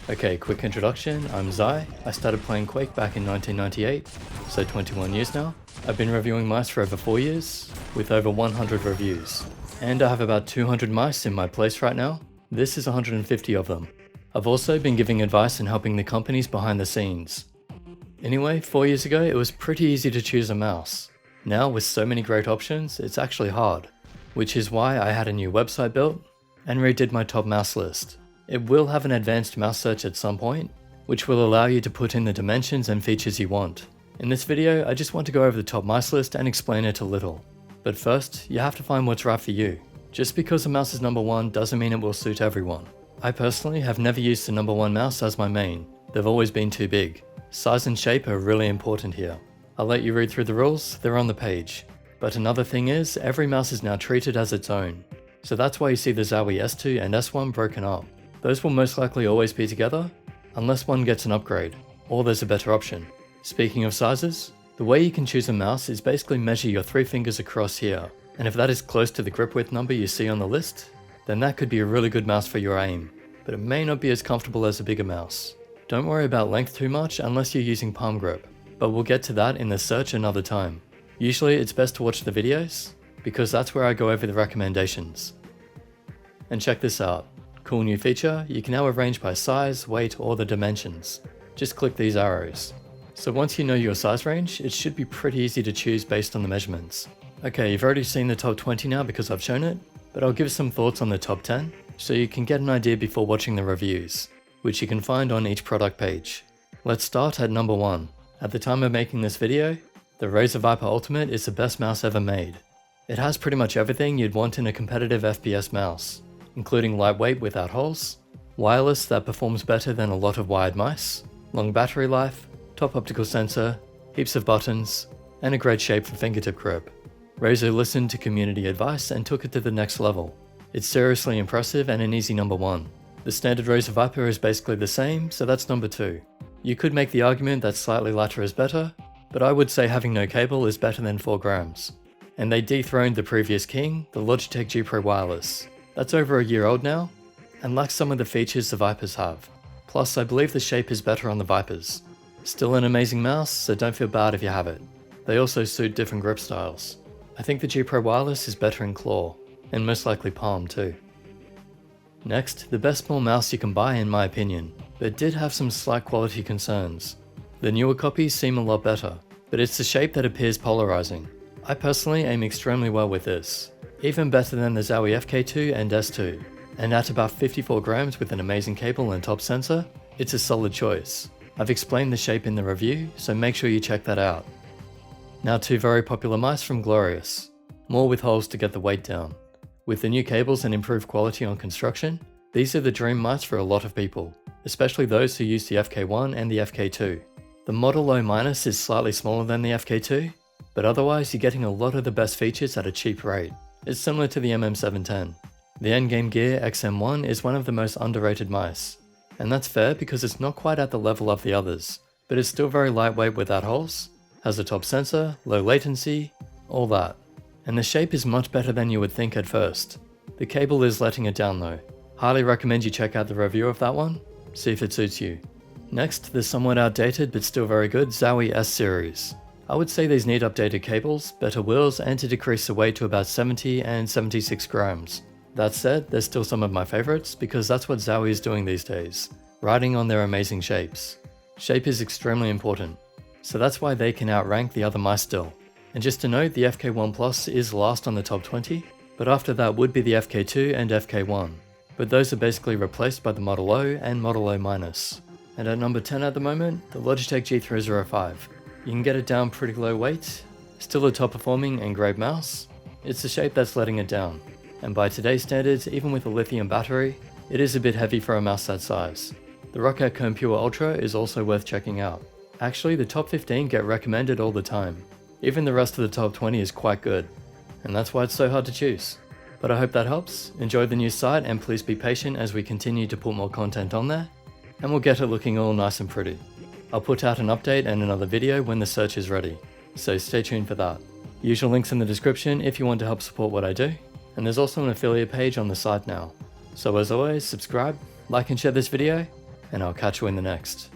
Okay, quick introduction, I'm Zai. I started playing Quake back in 1998, so 21 years now. I've been reviewing mice for over 4 years, with over 100 reviews. And I have about 200 mice in my place right now. This is 150 of them. I've also been giving advice and helping the companies behind the scenes. Anyway, 4 years ago it was pretty easy to choose a mouse. Now with so many great options, it's actually hard. Which is why I had a new website built and redid my top mouse list. It will have an advanced mouse search at some point, which will allow you to put in the dimensions and features you want. In this video, I just want to go over the top mice list and explain it a little. But first, you have to find what's right for you. Just because a mouse is number one doesn't mean it will suit everyone. I personally have never used the number one mouse as my main. They've always been too big. Size and shape are really important here. I'll let you read through the rules, they're on the page. But another thing is, every mouse is now treated as its own. So that's why you see the Zowie S2 and S1 broken up. Those will most likely always be together, unless one gets an upgrade, or there's a better option. Speaking of sizes, the way you can choose a mouse is basically measure your 3 fingers across here, and if that is close to the grip width number you see on the list, then that could be a really good mouse for your aim, but it may not be as comfortable as a bigger mouse. Don't worry about length too much unless you're using palm grip, but we'll get to that in the search another time. Usually it's best to watch the videos, because that's where I go over the recommendations. And check this out. Cool new feature, you can now arrange by size, weight, or the dimensions. Just click these arrows. So once you know your size range, it should be pretty easy to choose based on the measurements. Okay, you've already seen the top 20 now because I've shown it, but I'll give some thoughts on the top 10, so you can get an idea before watching the reviews, which you can find on each product page. Let's start at number 1. At the time of making this video, the Razer Viper Ultimate is the best mouse ever made. It has pretty much everything you'd want in a competitive FPS mouse, including lightweight without holes, wireless that performs better than a lot of wired mice, long battery life, top optical sensor, heaps of buttons, and a great shape for fingertip grip. Razer listened to community advice and took it to the next level. It's seriously impressive and an easy number 1. The standard Razer Viper is basically the same, so that's number 2. You could make the argument that slightly lighter is better, but I would say having no cable is better than 4 grams. And they dethroned the previous king, the Logitech G Pro Wireless. That's over a year old now, and lacks some of the features the Vipers have. Plus, I believe the shape is better on the Vipers. Still an amazing mouse, so don't feel bad if you have it. They also suit different grip styles. I think the G Pro Wireless is better in claw, and most likely palm too. Next, the best small mouse you can buy in my opinion, but did have some slight quality concerns. The newer copies seem a lot better, but it's the shape that appears polarizing. I personally aim extremely well with this. Even better than the Zowie FK2 and S2, and at about 54 grams with an amazing cable and top sensor, it's a solid choice. I've explained the shape in the review, so make sure you check that out. Now 2 very popular mice from Glorious, more with holes to get the weight down. With the new cables and improved quality on construction, these are the dream mice for a lot of people, especially those who use the FK1 and the FK2. The Model O- is slightly smaller than the FK2, but otherwise you're getting a lot of the best features at a cheap rate. It's similar to the MM710. The Endgame Gear XM1 is one of the most underrated mice, and that's fair because it's not quite at the level of the others, but it's still very lightweight without holes, has a top sensor, low latency, all that. And the shape is much better than you would think at first. The cable is letting it down though. Highly recommend you check out the review of that one, see if it suits you. Next, the somewhat outdated but still very good Zowie S series. I would say these need updated cables, better wheels, and to decrease the weight to about 70 and 76 grams. That said, they're still some of my favorites because that's what Zowie is doing these days, riding on their amazing shapes. Shape is extremely important, so that's why they can outrank the other mice still. And just to note, the FK1 Plus is last on the top 20, but after that would be the FK2 and FK1. But those are basically replaced by the Model O and Model O-. And at number 10 at the moment, the Logitech G305. You can get it down pretty low weight, still a top performing and great mouse. It's the shape that's letting it down, and by today's standards, even with a lithium battery, it is a bit heavy for a mouse that size. The Roccat Comb Pure Ultra is also worth checking out. Actually, the top 15 get recommended all the time. Even the rest of the top 20 is quite good, and that's why it's so hard to choose. But I hope that helps. Enjoy the new site and please be patient as we continue to put more content on there, and we'll get it looking all nice and pretty. I'll put out an update and another video when the search is ready, so stay tuned for that. Usual links in the description if you want to help support what I do, and there's also an affiliate page on the site now. So as always, subscribe, like and share this video, and I'll catch you in the next.